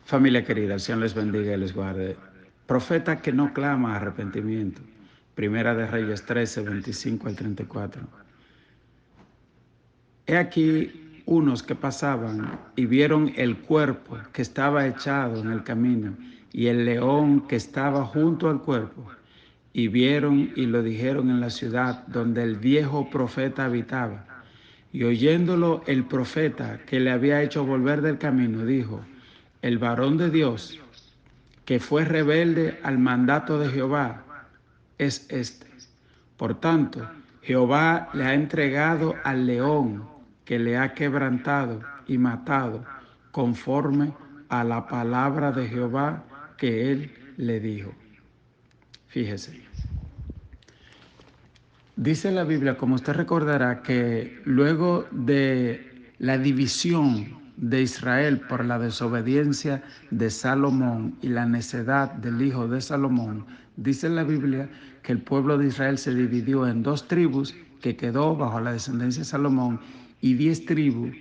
Familia querida, el Señor les bendiga y les guarde. Profeta que no clama arrepentimiento. Primera de Reyes 13, 25 al 34. He aquí unos que pasaban y vieron el cuerpo que estaba echado en el camino y el león que estaba junto al cuerpo. Y vieron y lo dijeron en la ciudad donde el viejo profeta habitaba. Y oyéndolo el profeta que le había hecho volver del camino, dijo: el varón de Dios que fue rebelde al mandato de Jehová es este. Por tanto, Jehová le ha entregado al león que le ha quebrantado y matado, conforme a la palabra de Jehová que él le dijo. Fíjese. Dice la Biblia, como usted recordará, que luego de la división de Israel por la desobediencia de Salomón y la necedad del hijo de Salomón, dice la Biblia que el pueblo de Israel se dividió en 2 tribus que quedó bajo la descendencia de Salomón y 10 tribus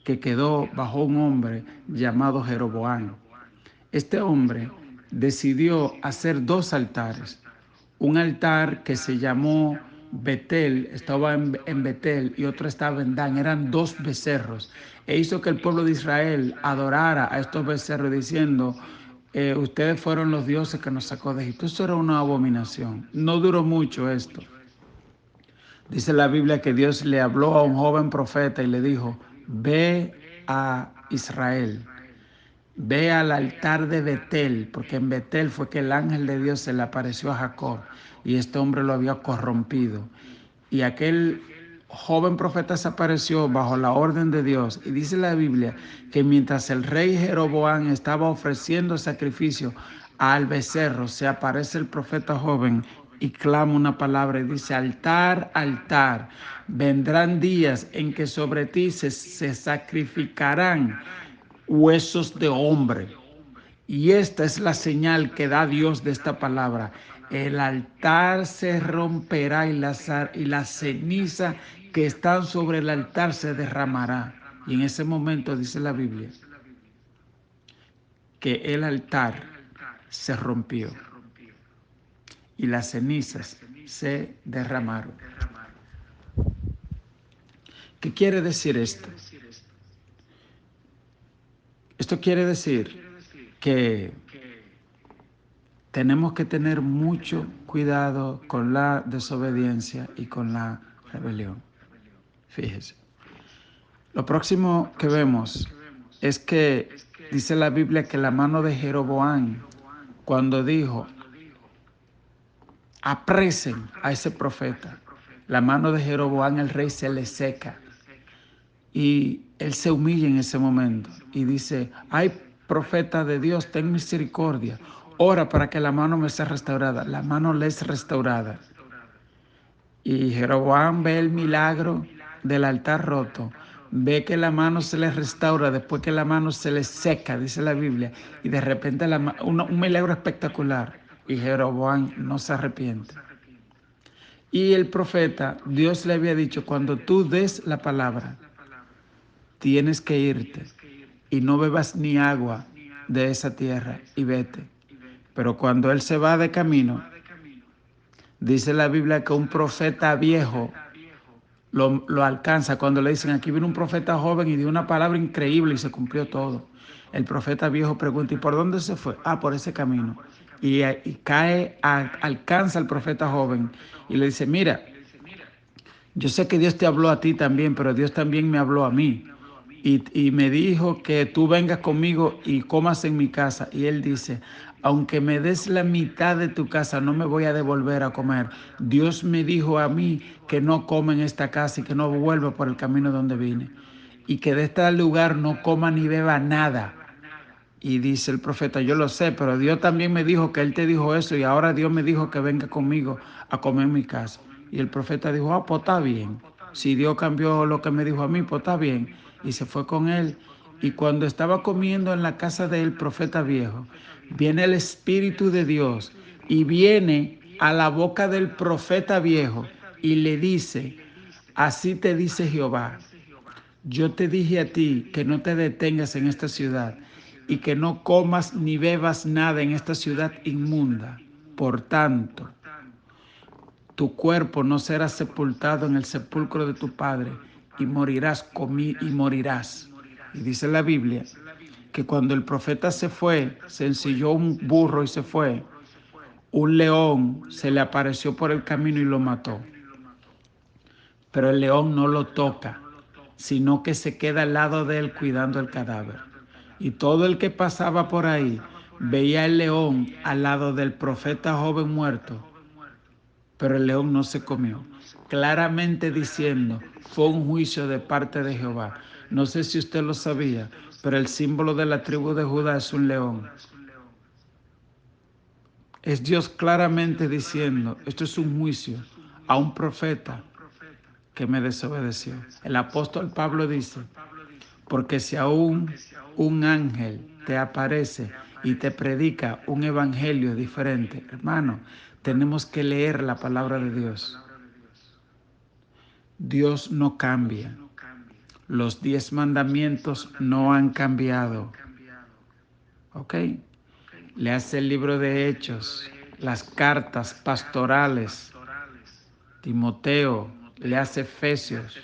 que quedó bajo un hombre llamado Jeroboam. Este hombre decidió hacer 2 altares. Un altar que se llamó Betel, estaba en Betel, y otro estaba en Dan. Eran 2 becerros. E hizo que el pueblo de Israel adorara a estos becerros diciendo: ustedes fueron los dioses que nos sacó de Egipto. Eso era una abominación. No duró mucho esto. Dice la Biblia que Dios le habló a un joven profeta y le dijo: ve a Israel. Ve al altar de Betel, porque en Betel fue que el ángel de Dios se le apareció a Jacob y este hombre lo había corrompido. Y aquel joven profeta se apareció bajo la orden de Dios. Y dice la Biblia que mientras el rey Jeroboam estaba ofreciendo sacrificio al becerro, se aparece el profeta joven y clama una palabra y dice: altar, altar, vendrán días en que sobre ti se sacrificarán huesos de hombre. Y esta es la señal que da Dios de esta palabra: el altar se romperá y la ceniza que están sobre el altar se derramará. Y en ese momento dice la Biblia que el altar se rompió y las cenizas se derramaron. ¿Qué quiere decir esto? Esto quiere decir que tenemos que tener mucho cuidado con la desobediencia y con la rebelión. Fíjese. Lo próximo que vemos es que dice la Biblia que la mano de Jeroboam, cuando dijo: apresen a ese profeta, la mano de Jeroboam, el rey, se le seca. Y él se humilla en ese momento y dice: ay, profeta de Dios, ten misericordia, ora para que la mano me sea restaurada. La mano le es restaurada. Y Jeroboam ve el milagro del altar roto, ve que la mano se le restaura después que la mano se le seca, dice la Biblia, y de repente un milagro espectacular. Y Jeroboam no se arrepiente. Y el profeta, Dios le había dicho: cuando tú des la palabra, tienes que irte y no bebas ni agua de esa tierra y vete. Pero cuando él se va de camino, dice la Biblia que un profeta viejo lo alcanza cuando le dicen: aquí viene un profeta joven y dio una palabra increíble y se cumplió todo. El profeta viejo pregunta: ¿y por dónde se fue? Ah, por ese camino. Y alcanza al profeta joven y le dice: mira, yo sé que Dios te habló a ti también, pero Dios también me habló a mí. Y me dijo que tú vengas conmigo y comas en mi casa. Y él dice: aunque me des la mitad de tu casa, no me voy a devolver a comer. Dios me dijo a mí que no coma en esta casa y que no vuelva por el camino donde vine. Y que de este lugar no coma ni beba nada. Y dice el profeta: yo lo sé, pero Dios también me dijo que él te dijo eso y ahora Dios me dijo que venga conmigo a comer en mi casa. Y el profeta dijo: ah, pues está bien. Si Dios cambió lo que me dijo a mí, pues está bien. Y se fue con él. Y cuando estaba comiendo en la casa del profeta viejo, viene el Espíritu de Dios y viene a la boca del profeta viejo y le dice: así te dice Jehová, yo te dije a ti que no te detengas en esta ciudad y que no comas ni bebas nada en esta ciudad inmunda. Por tanto, tu cuerpo no será sepultado en el sepulcro de tu padre, y morirás, y morirás. Y dice la Biblia que cuando el profeta se fue, se ensilló un burro y se fue, un león se le apareció por el camino y lo mató. Pero el león no lo toca, sino que se queda al lado de él cuidando el cadáver. Y todo el que pasaba por ahí veía el león al lado del profeta joven muerto, pero el león no se comió, claramente diciendo, fue un juicio de parte de Jehová. No sé si usted lo sabía, pero el símbolo de la tribu de Judá es un león. Es Dios claramente diciendo, esto es un juicio a un profeta que me desobedeció. El apóstol Pablo dice, porque si aún un ángel te aparece y te predica un evangelio diferente, hermano, tenemos que leer la palabra de Dios. Dios no cambia. Los 10 mandamientos no han cambiado. ¿Ok? Le hace el libro de Hechos, las cartas pastorales, Timoteo, le hace Efesios.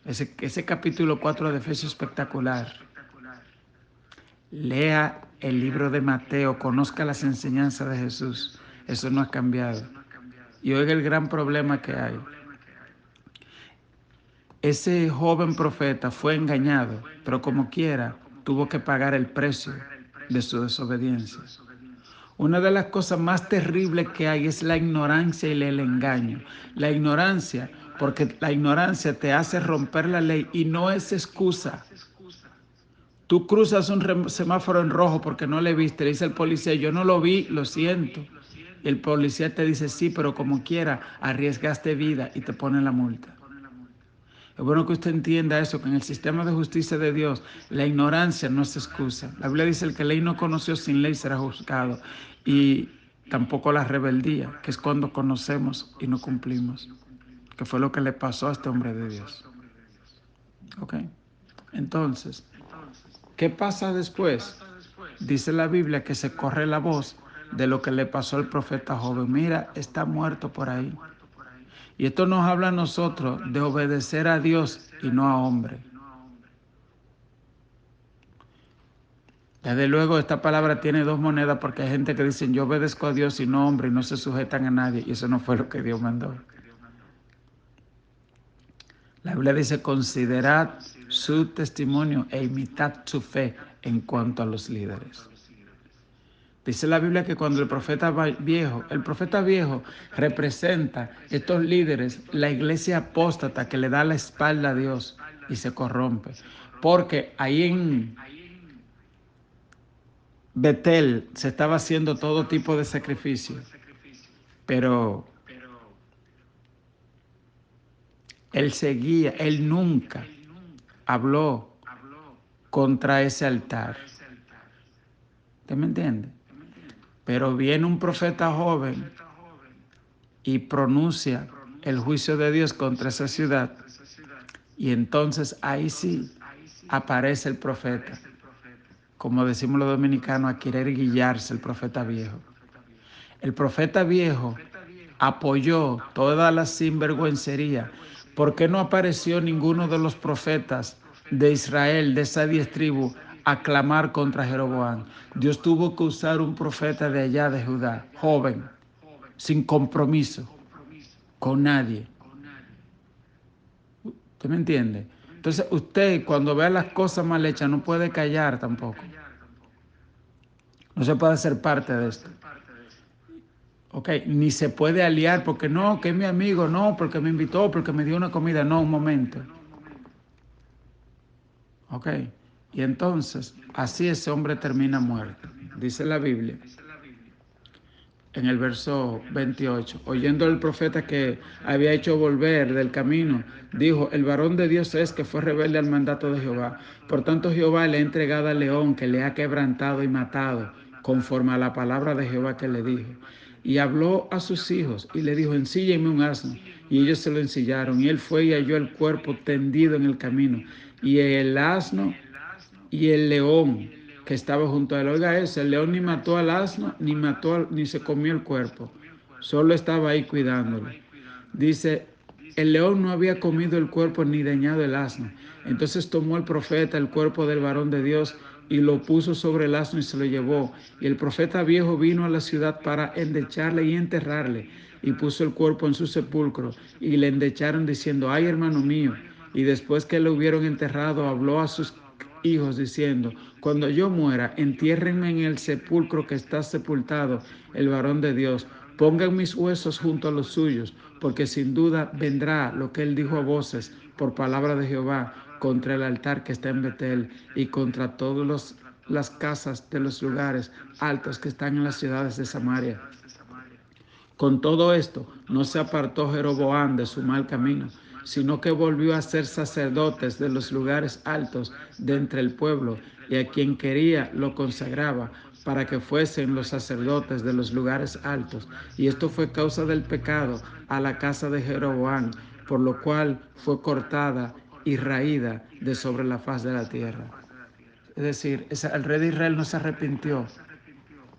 Ese capítulo 4 de Efesios espectacular. Lea el libro de Mateo, conozca las enseñanzas de Jesús. Eso no ha cambiado. Y oiga el gran problema que hay. Ese joven profeta fue engañado, pero como quiera, tuvo que pagar el precio de su desobediencia. Una de las cosas más terribles que hay es la ignorancia y el engaño. La ignorancia, porque la ignorancia te hace romper la ley y no es excusa. Tú cruzas un semáforo en rojo porque no le viste, le dice el policía, yo no lo vi, lo siento. Y el policía te dice, sí, pero como quiera, arriesgaste vida y te pone la multa. Es bueno que usted entienda eso, que en el sistema de justicia de Dios, la ignorancia no se excusa. La Biblia dice, el que ley no conoció, sin ley será juzgado. Y tampoco la rebeldía, que es cuando conocemos y no cumplimos, que fue lo que le pasó a este hombre de Dios. ¿Ok? Entonces, ¿qué pasa después? Dice la Biblia que se corre la voz de lo que le pasó al profeta joven. Mira, está muerto por ahí. Y esto nos habla a nosotros de obedecer a Dios y no a hombre. Desde luego esta palabra tiene dos monedas porque hay gente que dice yo obedezco a Dios y no a hombre y no se sujetan a nadie. Y eso no fue lo que Dios mandó. La Biblia dice considerad su testimonio e imitad su fe en cuanto a los líderes. Dice la Biblia que cuando el profeta viejo representa estos líderes, la iglesia apóstata que le da la espalda a Dios y se corrompe. Porque ahí en Betel se estaba haciendo todo tipo de sacrificio, pero él nunca habló contra ese altar. ¿Usted me entiende? Pero viene un profeta joven y pronuncia el juicio de Dios contra esa ciudad. Y entonces ahí sí aparece el profeta, como decimos los dominicanos, a querer guiarse el profeta viejo. El profeta viejo apoyó toda la sinvergüencería. ¿Por qué no apareció ninguno de los profetas de Israel, de esa 10 tribus, a clamar contra Jeroboam? Dios tuvo que usar un profeta de allá de Judá, joven, sin compromiso con nadie. ¿Usted me entiende? Entonces usted cuando vea las cosas mal hechas no puede callar tampoco. No se puede hacer parte de esto. Ok, ni se puede aliar porque no, que es mi amigo, no, porque me invitó, porque me dio una comida, no, un momento. Ok, y entonces así ese hombre termina muerto. Dice la Biblia en el verso 28, oyendo el profeta que había hecho volver del camino, dijo, el varón de Dios es que fue rebelde al mandato de Jehová. Por tanto Jehová le ha entregado al león que le ha quebrantado y matado, conforme a la palabra de Jehová que le dijo. Y habló a sus hijos y le dijo, ensíllenme un asno. Y ellos se lo ensillaron. Y él fue y halló el cuerpo tendido en el camino. Y el asno y el león que estaba junto a él. Oiga eso, el león ni mató al asno, ni se comió el cuerpo, solo estaba ahí cuidándolo. Dice, el león no había comido el cuerpo ni dañado el asno. Entonces tomó el profeta el cuerpo del varón de Dios y lo puso sobre el asno y se lo llevó. Y el profeta viejo vino a la ciudad para endecharle y enterrarle. Y puso el cuerpo en su sepulcro y le endecharon diciendo, ay hermano mío. Y después que lo hubieron enterrado, habló a sus hijos diciendo, cuando yo muera, entiérrenme en el sepulcro que está sepultado el varón de Dios. Pongan mis huesos junto a los suyos, porque sin duda vendrá lo que él dijo a voces por palabra de Jehová contra el altar que está en Betel y contra todas las casas de los lugares altos que están en las ciudades de Samaria. Con todo esto, no se apartó Jeroboam de su mal camino, sino que volvió a ser sacerdotes de los lugares altos de entre el pueblo, y a quien quería lo consagraba para que fuesen los sacerdotes de los lugares altos. Y esto fue causa del pecado a la casa de Jeroboam, por lo cual fue cortada y raída de sobre la faz de la tierra. Es decir, el rey de Israel no se arrepintió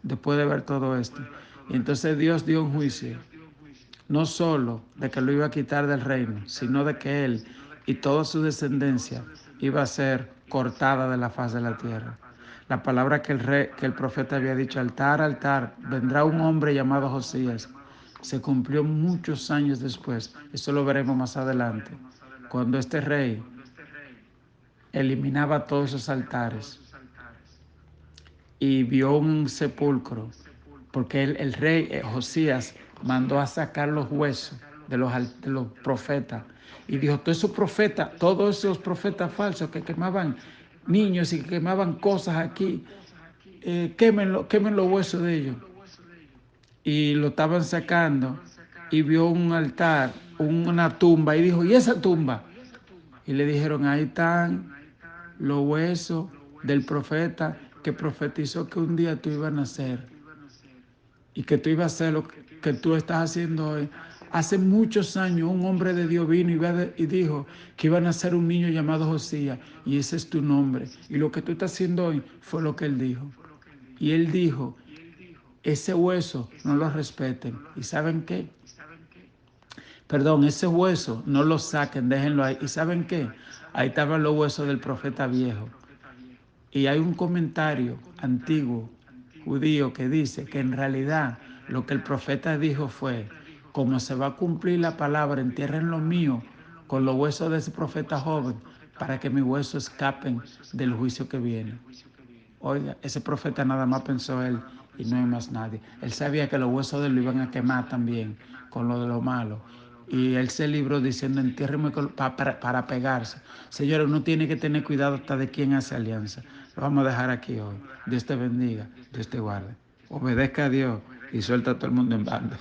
después de ver todo esto. Y entonces Dios dio un juicio, no solo de que lo iba a quitar del reino, sino de que él y toda su descendencia iba a ser cortada de la faz de la tierra. La palabra que el profeta había dicho, altar, altar, vendrá un hombre llamado Josías, se cumplió muchos años después. Eso lo veremos más adelante, cuando este rey eliminaba todos esos altares y vio un sepulcro, porque el rey Josías mandó a sacar los huesos de los profetas y dijo, todos esos profetas falsos que quemaban niños y que quemaban cosas aquí, quemen los huesos de ellos. Y lo estaban sacando y vio un altar, una tumba, y dijo, ¿y esa tumba? Y le dijeron, ahí están los huesos del profeta que profetizó que un día tú ibas a nacer y que tú ibas a hacer lo que tú estás haciendo hoy. Hace muchos años un hombre de Dios vino y dijo que iba a nacer un niño llamado Josías, y ese es tu nombre. Y lo que tú estás haciendo hoy fue lo que él dijo. Y él dijo, ese hueso no lo respeten. ¿Y saben qué? Perdón, ese hueso no lo saquen, déjenlo ahí. ¿Y saben qué? Ahí estaban los huesos del profeta viejo. Y hay un comentario antiguo judío que dice que en realidad lo que el profeta dijo fue, como se va a cumplir la palabra, entierren lo mío con los huesos de ese profeta joven para que mis huesos escapen del juicio que viene. Oiga, ese profeta nada más pensó él y no hay más nadie. Él sabía que los huesos de él lo iban a quemar también con lo de lo malo. Y él se libró diciendo, entiérreme para pegarse. Señores, uno tiene que tener cuidado hasta de quién hace alianza. Lo vamos a dejar aquí hoy. Dios te bendiga, Dios te guarde. Obedezca a Dios y suelta a todo el mundo en banda.